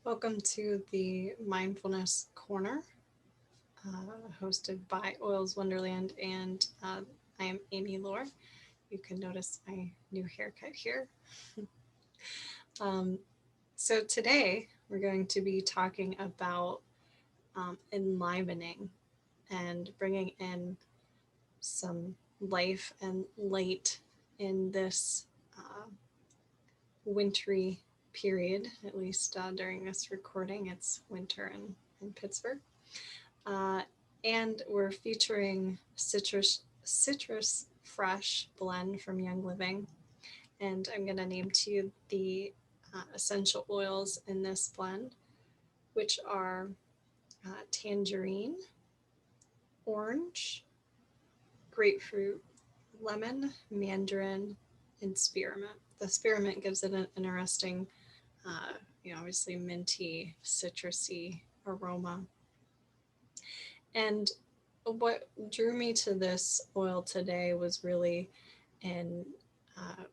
Welcome to the Mindfulness Corner, hosted by Oils Wonderland, and I am Amy Lohr. You can notice my new haircut here. um, so today we're going to be talking about enlivening and bringing in some life and light in this wintry period, at least during this recording. It's winter in Pittsburgh. Uh, and we're featuring citrus fresh blend from Young Living. And I'm going to name to you the essential oils in this blend, which are tangerine, orange, grapefruit, lemon, mandarin, and spearmint. The spearmint gives it an interesting, obviously minty, citrusy aroma. And what drew me to this oil today was really in uh,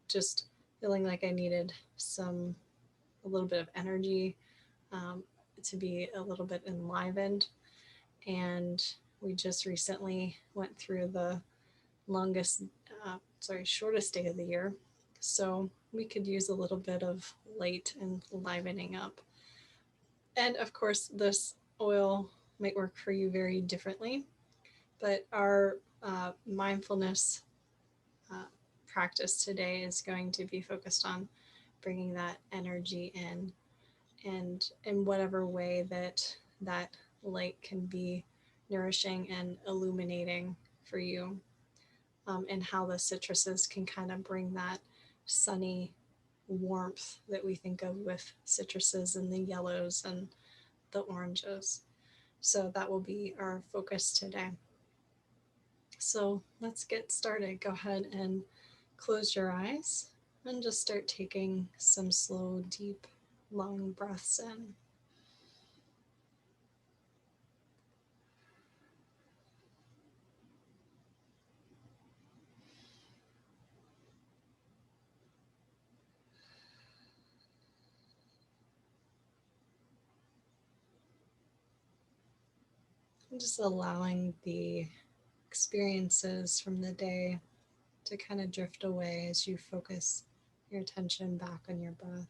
just feeling like I needed a little bit of energy, um, to be a little bit enlivened. And we just recently went through the shortest day of the year. So we could use a little bit of light and livening up. And of course, this oil might work for you very differently, but our mindfulness uh, practice today is going to be focused on bringing that energy in, and in whatever way that light can be nourishing and illuminating for you, and how the citruses can kind of bring that sunny warmth that we think of with citruses and the yellows and the oranges. So that will be our focus today. So let's get started. Go ahead and close your eyes and just start taking some slow, deep, long breaths in. And just allowing the experiences from the day to kind of drift away as you focus your attention back on your breath.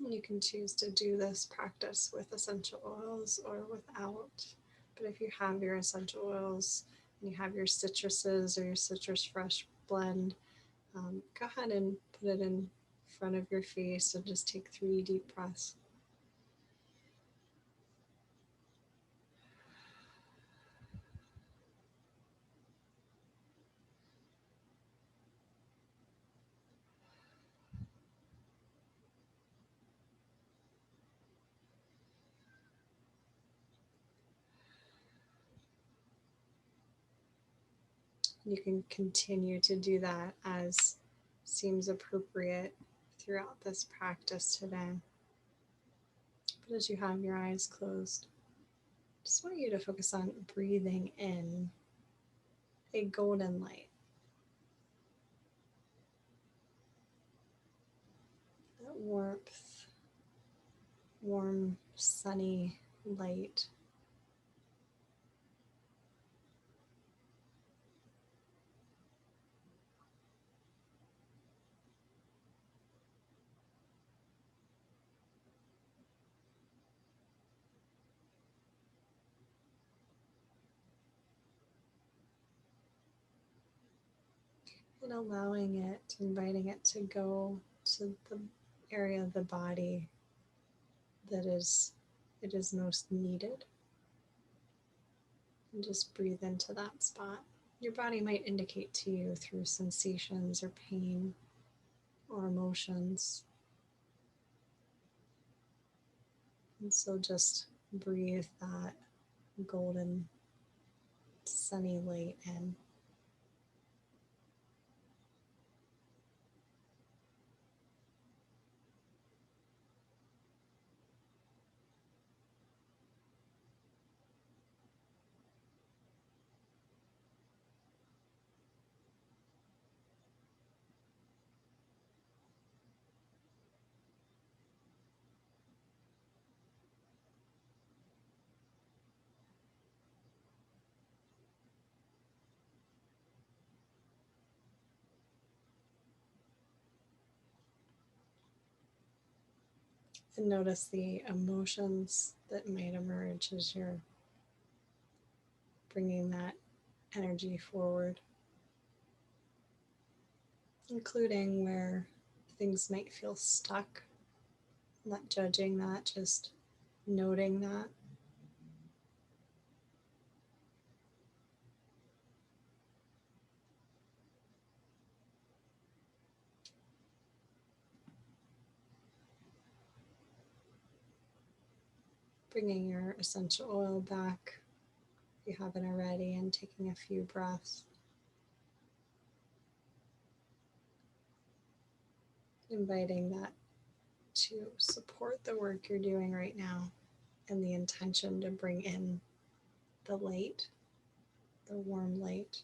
And you can choose to do this practice with essential oils or without. But if you have your essential oils and you have your citruses or your citrus fresh blend, go ahead and put it in front of your face and just take 3 deep breaths. You can continue to do that as seems appropriate throughout this practice today. But as you have your eyes closed, just want you to focus on breathing in a golden light. That warmth, warm, sunny light. And allowing it, inviting it to go to the area of the body that it is most needed. And just breathe into that spot. Your body might indicate to you through sensations or pain or emotions. And so just breathe that golden, sunny light in. And notice the emotions that might emerge as you're bringing that energy forward, including where things might feel stuck, not judging that, just noting that. Bringing your essential oil back if you haven't already, and taking a few breaths. Inviting that to support the work you're doing right now, and the intention to bring in the light, the warm light.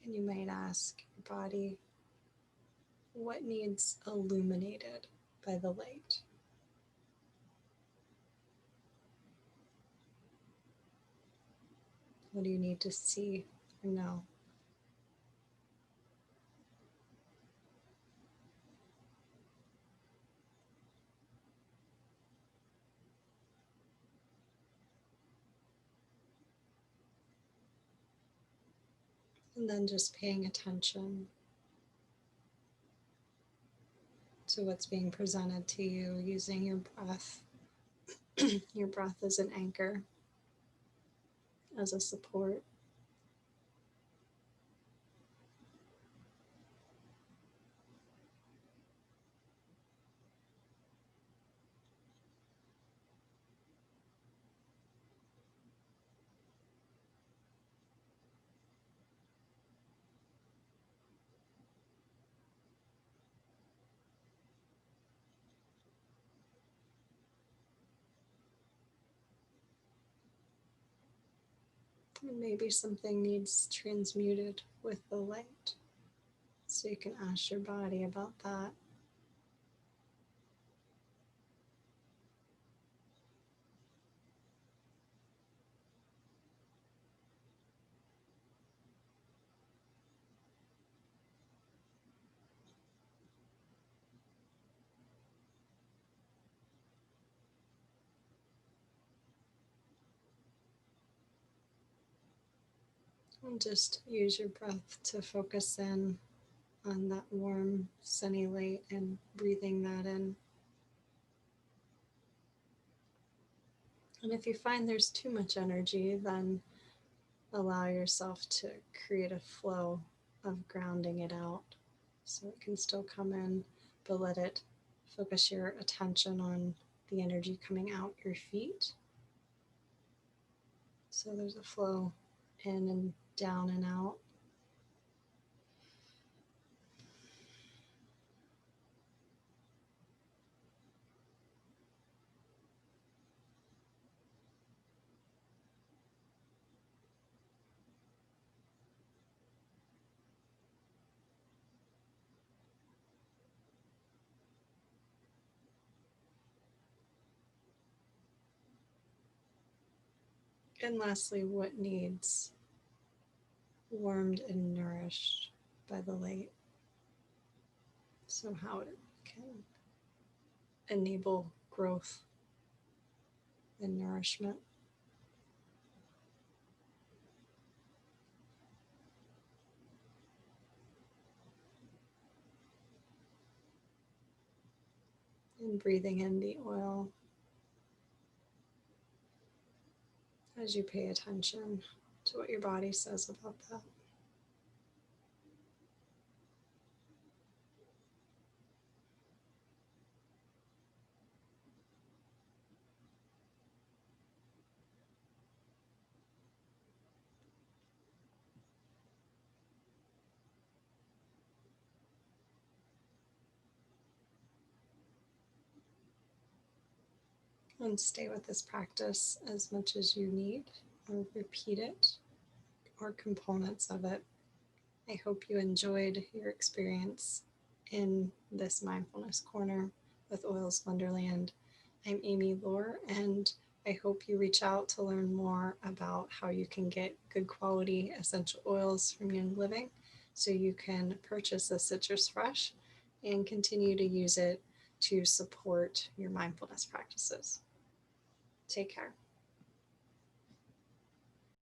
And you might ask your body, what needs illuminated by the light? What do you need to see or know? And then just paying attention to what's being presented to you, using your breath. Your breath as an anchor, as a support. And maybe something needs transmuted with the light. So you can ask your body about that. And just use your breath to focus in on that warm, sunny light and breathing that in. And if you find there's too much energy, then allow yourself to create a flow of grounding it out so it can still come in, but let it focus your attention on the energy coming out your feet. So there's a flow in and down and out. And lastly, what needs warmed and nourished by the light? So how it can enable growth and nourishment. And breathing in the oil as you pay attention to what your body says about that. And stay with this practice as much as you need, or repeat it, or components of it I hope you enjoyed your experience in this mindfulness corner with Oils Wonderland. I'm Amy Lohr, and I hope you reach out to learn more about how you can get good quality essential oils from Young Living so you can purchase the Citrus Fresh and continue to use it to support your mindfulness practices. Take care.